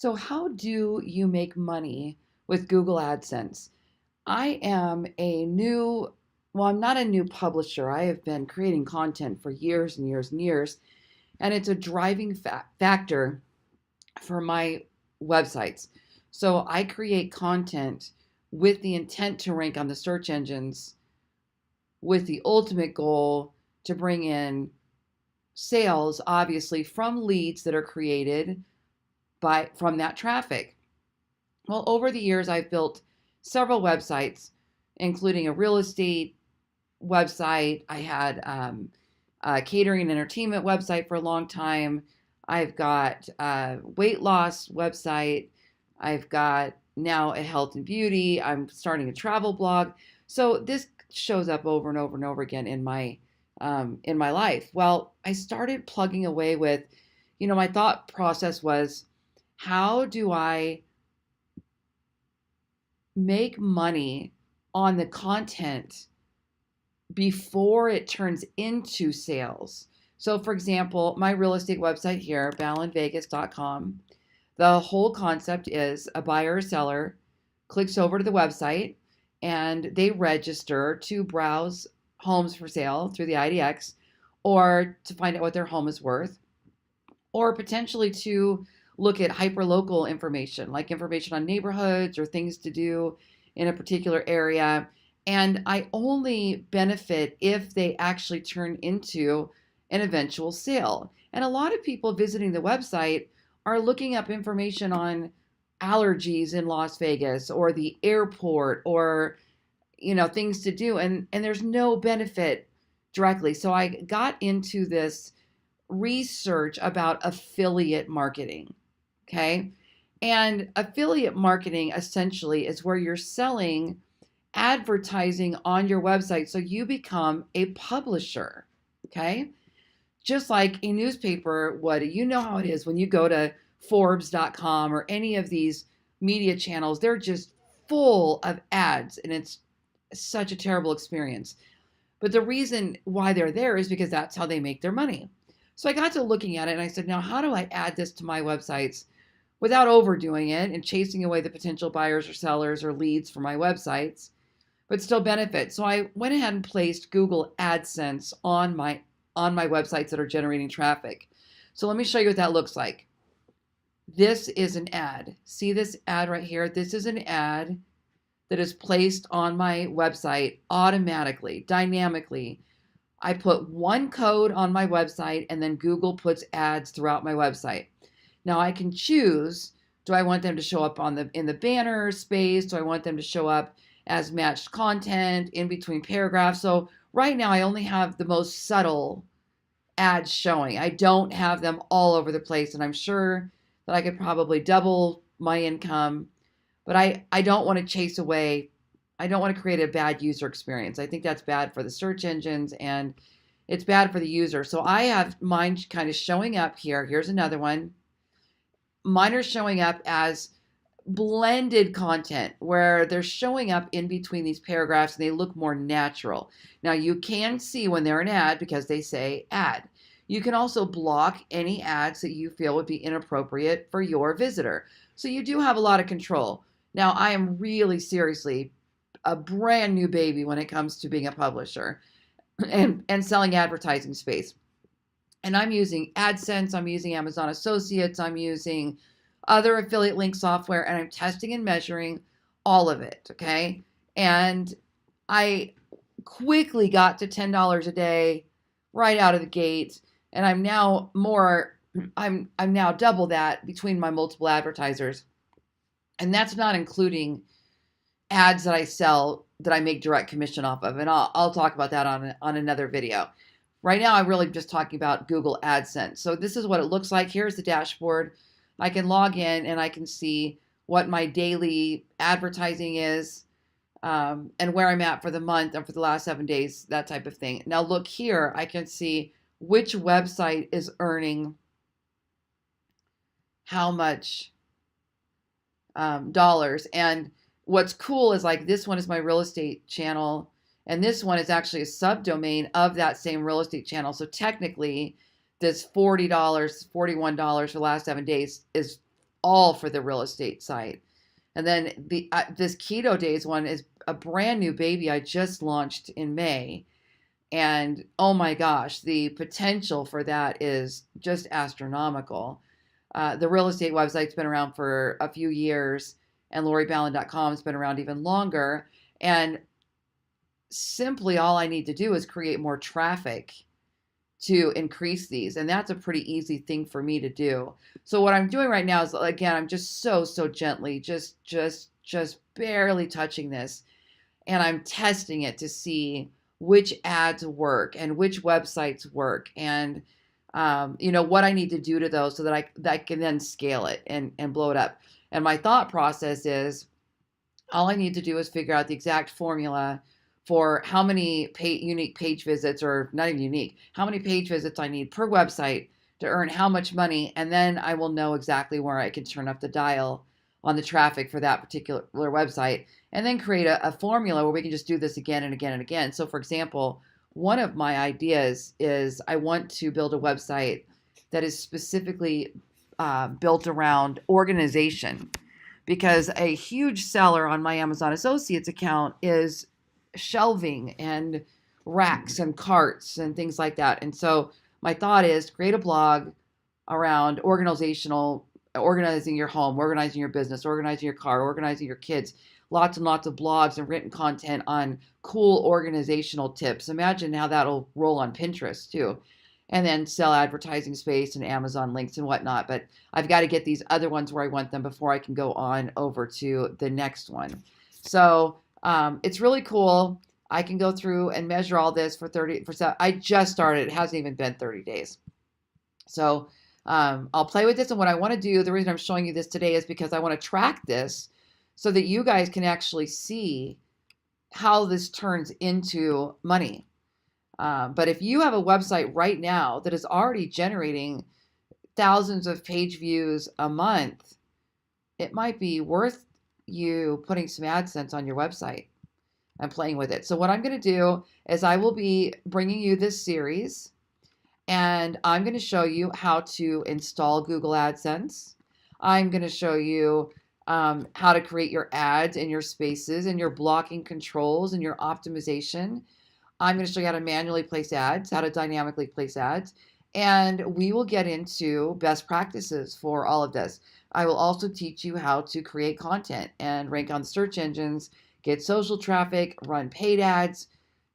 So how do you make money with Google AdSense? I am I'm not a new publisher. I have been creating content for years and years and years, and it's a driving factor for my websites. So I create content with the intent to rank on the search engines with the ultimate goal to bring in sales, obviously, from leads that are created from that traffic. Well, over the years, I've built several websites, including a real estate website. I had a catering and entertainment website for a long time. I've got a weight loss website. I've got now a health and beauty. I'm starting a travel blog. So this shows up over and over and over again in my life. Well, I started plugging away with, my thought process was, how do I make money on the content before it turns into sales? So for example, my real estate website here, ballenvegas.com, the whole concept is a buyer or seller clicks over to the website and they register to browse homes for sale through the IDX, or to find out what their home is worth, or potentially to look at hyperlocal information, like information on neighborhoods or things to do in a particular area. And I only benefit if they actually turn into an eventual sale. And a lot of people visiting the website are looking up information on allergies in Las Vegas or the airport or things to do, and there's no benefit directly. So I got into this research about affiliate marketing. Okay. And affiliate marketing essentially is where you're selling advertising on your website so you become a publisher. Okay. Just like a newspaper would. You know how it is when you go to Forbes.com or any of these media channels, they're just full of ads, and it's such a terrible experience. But the reason why they're there is because that's how they make their money. So I got to looking at it and I said, now how do I add this to my websites without overdoing it and chasing away the potential buyers or sellers or leads for my websites, but still benefit? So I went ahead and placed Google AdSense on my websites that are generating traffic. So let me show you what that looks like. This is an ad. See this ad right here? This is an ad that is placed on my website automatically, dynamically. I put one code on my website and then Google puts ads throughout my website. Now I can choose, do I want them to show up in the banner space? Do I want them to show up as matched content in between paragraphs? So right now I only have the most subtle ads showing. I don't have them all over the place, and I'm sure that I could probably double my income. But I don't want to chase away. I don't want to create a bad user experience. I think that's bad for the search engines and it's bad for the user. So I have mine kind of showing up here. Here's another one. Mine are showing up as blended content where they're showing up in between these paragraphs and they look more natural. Now you can see when they're an ad because they say ad. You can also block any ads that you feel would be inappropriate for your visitor. So you do have a lot of control. Now, I am really seriously a brand new baby when it comes to being a publisher and selling advertising space. And I'm using AdSense, I'm using Amazon Associates, I'm using other affiliate link software, and I'm testing and measuring all of it, okay? And I quickly got to $10 a day right out of the gate, and I'm now double that between my multiple advertisers. And that's not including ads that I sell that I make direct commission off of. And I'll talk about that on another video. Right now, I'm really just talking about Google AdSense. So this is what it looks like. Here's the dashboard. I can log in and I can see what my daily advertising is and where I'm at for the month and for the last 7 days, that type of thing. Now look here, I can see which website is earning how much dollars. And what's cool is like this one is my real estate channel, and this one is actually a subdomain of that same real estate channel. So technically, this $40, $41 for the last 7 days is all for the real estate site. And then this Keto Days one is a brand new baby I just launched in May. And oh my gosh, the potential for that is just astronomical. The real estate website's been around for a few years, and LoriBallen.com has been around even longer. And simply all I need to do is create more traffic to increase these. And that's a pretty easy thing for me to do. So what I'm doing right now is, again, I'm just so gently, just barely touching this. And I'm testing it to see which ads work and which websites work, and what I need to do to those so that I can then scale it and blow it up. And my thought process is, all I need to do is figure out the exact formula for how many unique page visits, or not even unique, how many page visits I need per website to earn how much money, and then I will know exactly where I can turn up the dial on the traffic for that particular website, and then create a formula where we can just do this again and again and again. So for example, one of my ideas is I want to build a website that is specifically built around organization, because a huge seller on my Amazon Associates account is shelving and racks and carts and things like that. And so my thought is create a blog around organizing your home, organizing your business, organizing your car, organizing your kids, lots and lots of blogs and written content on cool organizational tips. Imagine how that'll roll on Pinterest too. And then sell advertising space and Amazon links and whatnot. But I've got to get these other ones where I want them before I can go on over to the next one. So it's really cool. I can go through and measure all this for 30%. I just started. It hasn't even been 30 days. So I'll play with this. And what I want to do, the reason I'm showing you this today is because I want to track this so that you guys can actually see how this turns into money. But if you have a website right now that is already generating thousands of page views a month, it might be worth you putting some AdSense on your website and playing with it. So what I'm going to do is I will be bringing you this series, and I'm going to show you how to install Google AdSense. I'm going to show you how to create your ads and your spaces and your blocking controls and your optimization. I'm going to show you how to manually place ads, how to dynamically place ads, and we will get into best practices for all of this. I will also teach you how to create content and rank on the search engines, get social traffic, run paid ads,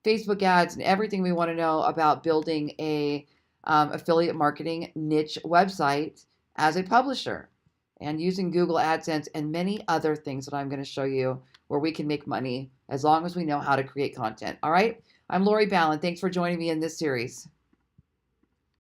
Facebook ads, and everything we want to know about building a affiliate marketing niche website as a publisher, and using Google AdSense and many other things that I'm going to show you where we can make money as long as we know how to create content. All right? I'm Lori Ballen. Thanks for joining me in this series.